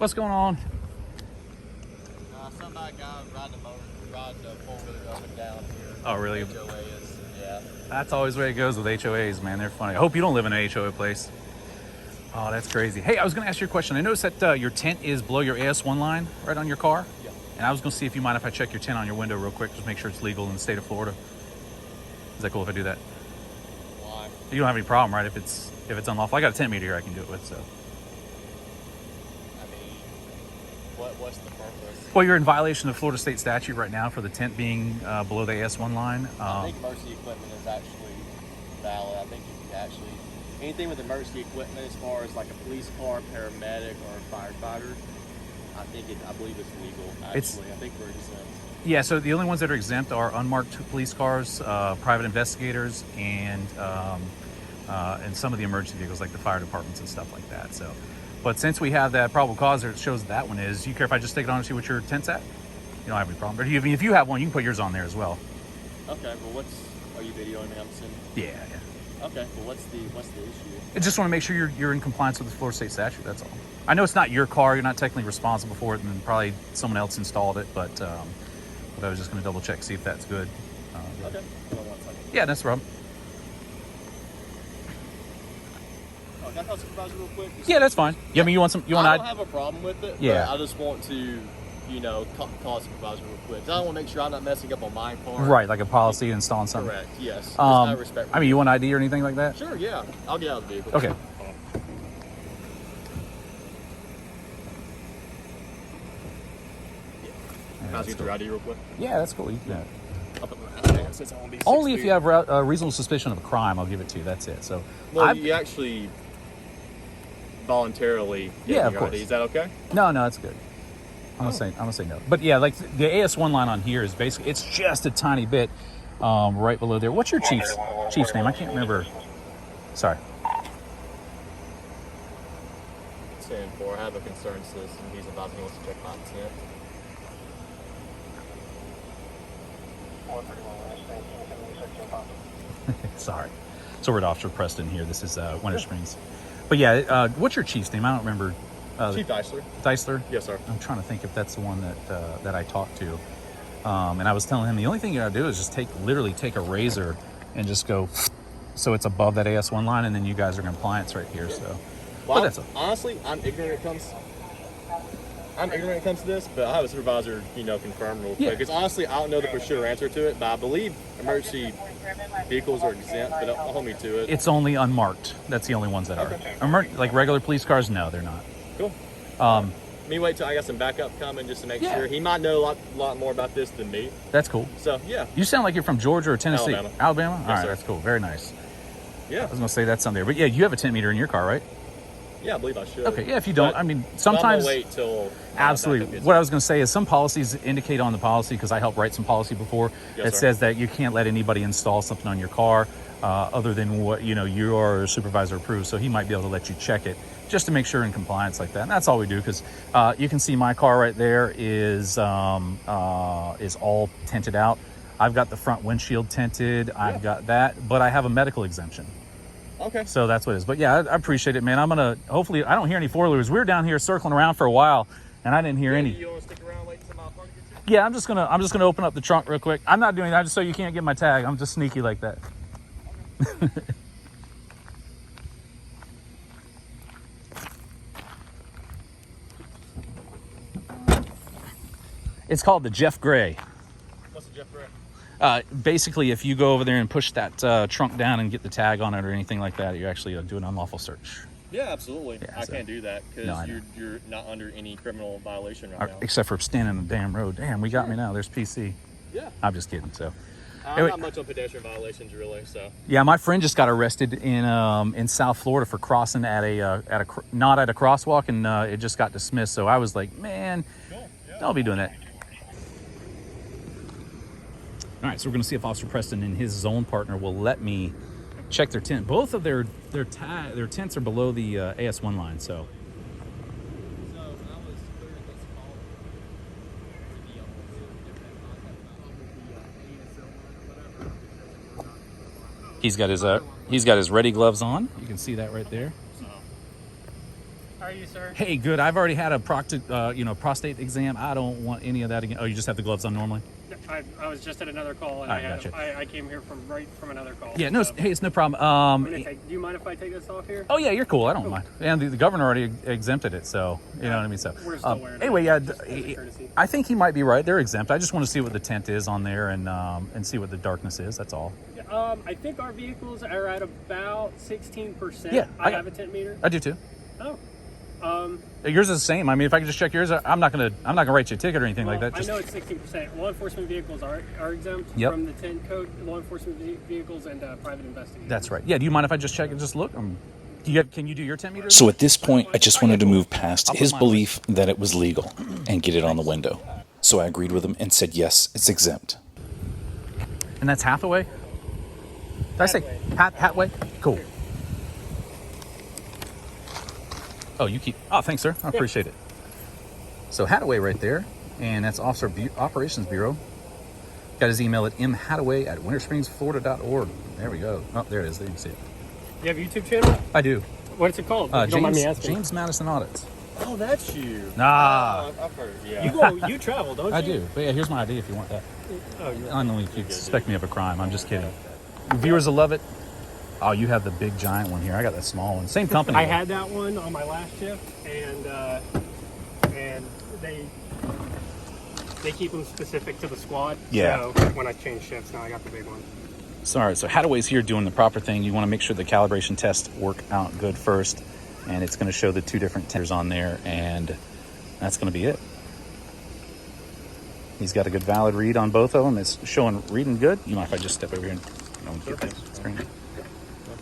What's going on? Somebody guy riding the four-wheeler up and down here. Oh, really? HOA is, yeah. That's always the way it goes with HOAs, man. They're funny. I hope you don't live in an HOA place. Oh, that's crazy. Hey, I was going to ask you a question. I noticed that your tint is below your AS1 line right on your car. Yeah. And I was going to see if you mind if I check your tint on your window real quick, just make sure it's legal in the state of Florida. Is that cool if I do that? Why? You don't have any problem, right? If it's unlawful. I got a tint meter here I can do it with, so. I mean, what's the purpose? Well, you're in violation of Florida state statute right now for the tint being below the AS1 line. I think emergency equipment is actually valid. I think you can actually, anything with emergency equipment as far as like a police car, paramedic, or a firefighter, I believe it's legal, actually. I think we're exempt. Yeah, so the only ones that are exempt are unmarked police cars, private investigators, and some of the emergency vehicles like the fire departments and stuff like that. So, but since we have that probable cause there, it shows that one is. You care if I just take it on and see what your tint's at? You don't have any problem. Or if you have one, you can put yours on there as well. Okay, well, are you videoing me? I'm assuming. Yeah. Okay, well, what's the issue? I just want to make sure you're in compliance with the Florida state statute. That's all. I know it's not your car. You're not technically responsible for it, and probably someone else installed it. But I was just going to double check, see if that's good. Okay. Hold on 1 second. Yeah, that's the problem. Can I call supervisor real quick? Yeah, that's fine. Yeah, I mean, you want I don't have a problem with it. Yeah. But I just want to, call supervisor real quick. I want to make sure I'm not messing up on my part. Right, like a policy installing something. Correct. Yes. Just out of respect. I mean, you want ID or anything like that? Sure. Yeah. I'll get out of the vehicle. Okay. Can I get your ID real quick? Yeah, that's cool. You can do that. I'll put my hand since I won't be 6 Only if feet. you have a reasonable suspicion of a crime, I'll give it to you. That's it. So, Well, you actually voluntarily gave Yeah, me of your course. ID. Is that okay? no, that's good. I'm gonna say no. But yeah, like the AS1 line on here is basically it's just a tiny bit right below there. What's your chief's name? I can't remember. Sorry. 10-4. I have a concerned citizen. He's advising me wants to check my tent. Sorry. So we're at Officer Preston here. This is Winter Springs. But yeah, what's your chief's name? I don't remember. Chief Deisler. Deisler? Yes, sir. I'm trying to think if that's the one that I talked to. And I was telling him the only thing you gotta do is just literally take a razor and just go so it's above that AS1 line, and then you guys are in compliance right here. So, Well, but honestly, I'm ignorant when it comes to this, but I have a supervisor, confirm real quick. Yeah. Because honestly, I don't know the for sure answer to it, but I believe emergency vehicles are exempt, but don't hold me to it. it's only unmarked. That's the only ones that are. Like regular police cars, no, they're not. Cool. Me wait till I got some backup coming just to make sure. He might know a lot more about this than me. That's cool. So, yeah. You sound like you're from Georgia or Tennessee. Alabama. All right, sir. that's cool. Very nice. Yeah. I was gonna say that's something there, but yeah, you have a tint meter in your car, right? Yeah, I believe I should. Okay, yeah. If you don't, But I mean, I'm sometimes. gonna wait till Absolutely. backup gets What I was going to say is some policies indicate on the policy, because I helped write some policy before, Yes, that sir. says that you can't let anybody install something on your car other than what your supervisor approves. So he might be able to let you check it just to make sure in compliance like that. And that's all we do, because you can see my car right there is all tinted out. I've got the front windshield tinted. I've got that, but I have a medical exemption. Okay. So that's what it is. But yeah, I appreciate it, man. I'm going to, hopefully, I don't hear any four-wheelers. We were down here circling around for a while, and I didn't hear any. You want to stick around, wait until my party gets here? Yeah, I'm just gonna open up the trunk real quick. I'm not doing that just so you can't get my tag. I'm just sneaky like that. It's called the Jeff Gray. What's the Jeff Gray? Basically, if you go over there and push that trunk down and get the tag on it or anything like that, you're actually doing unlawful search. Yeah, absolutely. Yeah, I so- can't do that because No, I know. you're not under any criminal violation right now. Except for standing on the damn road. Damn, we got me now. There's PC. Yeah. I'm just kidding. So. I'm Anyway. not much on pedestrian violations really, so. Yeah, my friend just got arrested in South Florida for crossing not at a crosswalk, and it just got dismissed. So I was like, man, don't be doing that. All right, so we're going to see if Officer Preston and his zone partner will let me check their tint. Both of their tints are below the AS1 line, so. He's got his ready gloves on. You can see that right there. All are you, sir? Hey, good. I've already had a prostate exam. I don't want any of that again. Oh, you just have the gloves on normally? I was just at another call, and Gotcha. I came here from another call. Yeah, no, so. hey, it's no problem. Do you mind if I take this off here? Oh, yeah, you're cool. I don't mind. And the governor already exempted it, so, you know what I mean? So, We're still wearing anyway, it. yeah, Just as a courtesy. I think he might be right. They're exempt. I just want to see what the tint is on there and see what the darkness is. That's all. I think our vehicles are at about 16%. Yeah, I have a tint meter. I do too. Oh. Yours is the same. I mean, if I could just check yours, I'm not gonna write you a ticket or anything like that. I know it's 16%. Law enforcement vehicles are exempt from the tint code. Law enforcement vehicles and private investigators. That's right. Yeah. Do you mind if I just check and just look? Can you do your tint meter? So at this point, I just wanted to move past his belief that it was legal and get it on the window. So I agreed with him and said, yes, it's exempt. And that's Hathaway? Did I say Hathaway? Cool. Oh, oh, thanks, sir. I appreciate it. So Hathaway right there, and that's Officer Operations Bureau. Got his email at mhathaway@winterspringsflorida.org. There we go. Oh, there it is. There you can see it. You have a YouTube channel? I do. What's it called? You don't mind me asking. James Madison Audits. Oh, that's you. Nah. I've heard. Yeah. You travel, don't you? I do. But yeah, here's my ID if you want that. Oh, yeah. I don't know if you suspect me of a crime. I'm just kidding. Viewers will love it. Oh, you have the big giant one here. I got that small one. Same company. I had that one on my last shift, and they keep them specific to the squad. Yeah. So when I change shifts, now I got the big one. Sorry. So Hathaway's here doing the proper thing. You want to make sure the calibration tests work out good first, and it's going to show the two different tenders on there, and that's going to be it. He's got a good valid read on both of them. It's showing reading good. You mind if I just step over here and get that screen?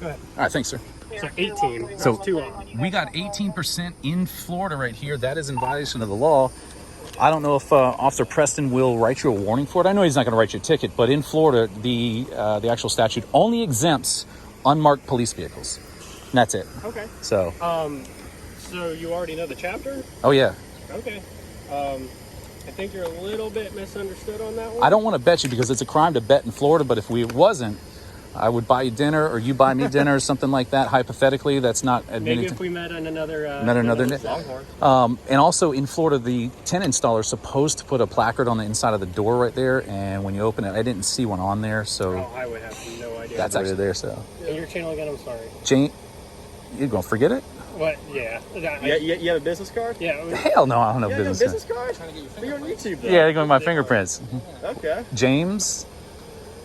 Go ahead. All right, thanks, sir. So 18. So two on. We got 18% in Florida right here. That is in violation of the law. I don't know if Officer Preston will write you a warning for it. I know he's not going to write you a ticket, but in Florida, the actual statute only exempts unmarked police vehicles. And that's it. Okay. So. So you already know the chapter? Oh yeah. Okay. I think you're a little bit misunderstood on that one. I don't want to bet you because it's a crime to bet in Florida, but if it wasn't, I would buy you dinner or you buy me dinner or something like that. Hypothetically, that's not admitting. Maybe if we met on another Longhorn. And also in Florida, the tent installer is supposed to put a placard on the inside of the door right there. And when you open it, I didn't see one on there. So I would have no idea. That's actually there. So. And your channel again? I'm sorry. Jane, you gonna forget it? What? Yeah. You have a business card? Yeah. Hell no, I don't have You have a business card? You're on YouTube, though. Yeah, they're going with my fingerprints. Okay. James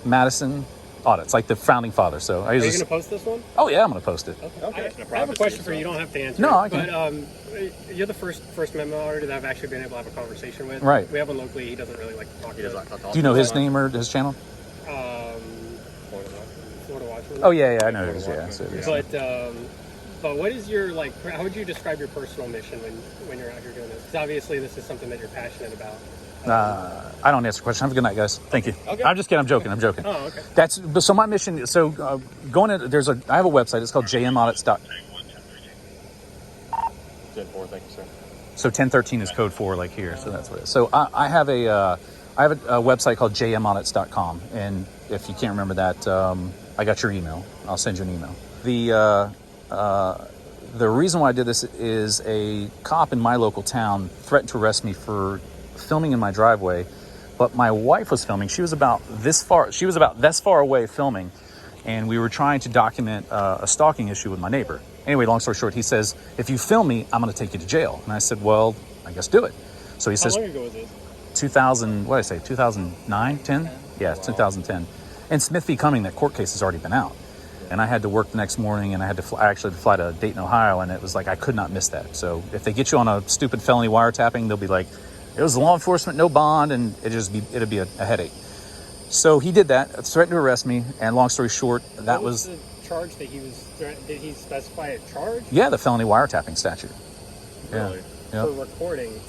Madison Audits, like the founding father. So Are you going to post this one? Oh yeah, I'm going to post it. Okay. I have a question for you. You don't have to answer. No, I can. But you're the first memo auditor that I've actually been able to have a conversation with. Right. We have one locally. He doesn't really like to talk. Do you know his name or his channel? Florida Watchman. Oh yeah, I know it is. Yeah. So it is. But what is your how would you describe your personal mission when you're out here doing this? Because obviously this is something that you're passionate about. I don't answer questions. Have a good night, guys. Thank you. Okay. I'm just kidding. I'm joking. Oh, okay. So my mission. So going in, I have a website. It's called jmaudits.com. 10-4, thank you, sir. So 1013 is code 4, like here. So that's what it is. So I have a website called jmaudits.com, and if you can't remember that, I got your email. I'll send you an email. The reason why I did this is a cop in my local town threatened to arrest me for filming in my driveway, but my wife was filming. She was about this far away filming, and we were trying to document a stalking issue with my neighbor. Anyway, long story short, he says, if you film me, I'm going to take you to jail. And I said, well, I guess do it. So he says, how long ago was this? 2009, 10? Yeah, 2010. And Smith v. Cumming, that court case has already been out. And I had to work the next morning, and I had to I actually had to fly to Dayton, Ohio, and it was like I could not miss that. So if they get you on a stupid felony wiretapping, they'll be like, it was law enforcement, no bond, and it'd be a headache. So he did that, threatened to arrest me, and long story short, that was the charge that he was. Did he specify a charge? Yeah, the felony wiretapping statute. Really? Yeah. For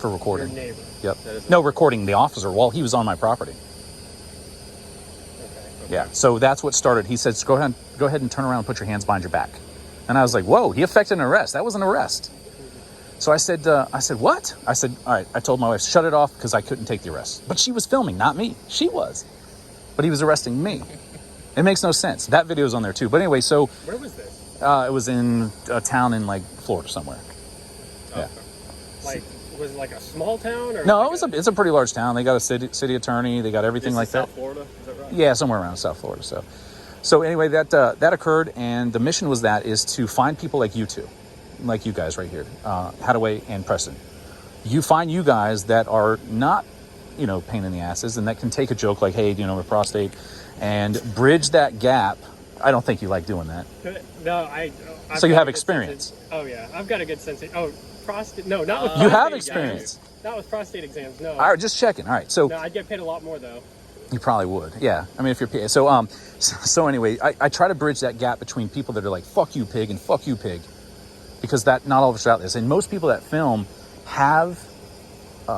recording. Your neighbor. Yep. No, recording the officer while he was on my property. Okay. Yeah. So that's what started. He says, go ahead and turn around and put your hands behind your back. And I was like, whoa, he effected an arrest. That was an arrest. So I said, what? I said, all right. I told my wife, shut it off because I couldn't take the arrest. But she was filming, not me. She was. But he was arresting me. It makes no sense. That video is on there too. But anyway, so where was this? It was in a town in like Florida somewhere. Like, was it like a small town? Or No, like it's a pretty large town. They got a city attorney. They got everything This like is that. South Florida, is that right? Yeah, somewhere around South Florida. So anyway, that occurred, and the mission was to find people like you two, like you guys right here, Hadaway and Preston. You find you guys that are not, pain in the asses, and that can take a joke like, hey, we're prostate, and bridge that gap. I don't think you like doing that. No, I've So you got have a good experience. sense of- oh yeah, I've got a good sense. Oh, prostate? No, not with. You have prostate experience. exams. Not with prostate exams. No. All right, just checking. All right, so No, I'd get paid a lot more though. you probably would. Yeah, I mean, if you're PA. So anyway, I try to bridge that gap between people that are like, fuck you, pig, and fuck you, pig, because that not all of us are out there. And most people that film have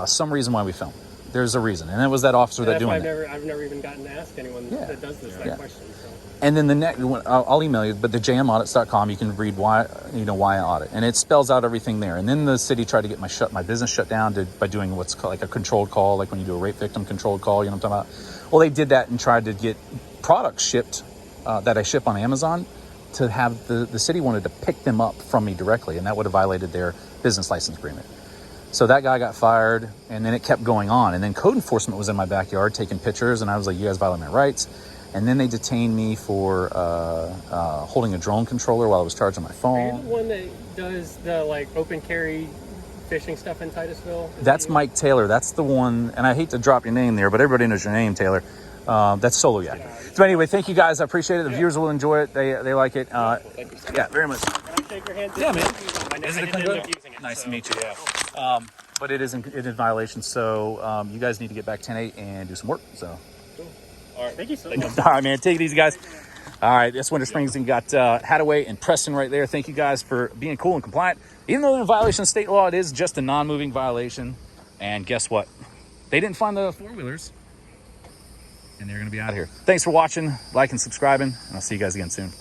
some reason why we film. There's a reason, and it was that officer that That's doing why that. I've never even gotten to ask anyone that does this that question. So. And then the next, I'll email you, but the jmaudits.com, you can read why I audit, and it spells out everything there. And then the city tried to get my business shut down by doing what's called like a controlled call, like when you do a rape victim controlled call. You know what I'm talking about? Well, they did that and tried to get products shipped that I ship on Amazon to have the city wanted to pick them up from me directly, and that would have violated their business license agreement. So that guy got fired, and then it kept going on. And then code enforcement was in my backyard taking pictures, and I was like, you guys violate my rights. And then they detained me for holding a drone controller while I was charging my Are you phone. the one that does the like open carry fishing stuff in Titusville? That's Mike Taylor. That's the one, and I hate to drop your name there, but everybody knows your name, Taylor. That's Solo Yak. So anyway, thank you guys. I appreciate it. The viewers will enjoy it. They like it. Thank you so much. Yeah, very much. Can I shake your hand? Yeah, man. I Is it a didn't control? end up using it, Nice so. to meet you. Yeah. But it is in violation, so you guys need to get back 10-8 and do some work. So. All right. Thank you so much. All right, man. Take it easy, guys. All right, that's Winter Springs, and got Hadaway and Preston right there. Thank you guys for being cool and compliant. Even though they're in violation of state law, it is just a non-moving violation. And guess what? They didn't find the four-wheelers, and they're going to be out of here. Thanks for watching, liking, subscribing, and I'll see you guys again soon.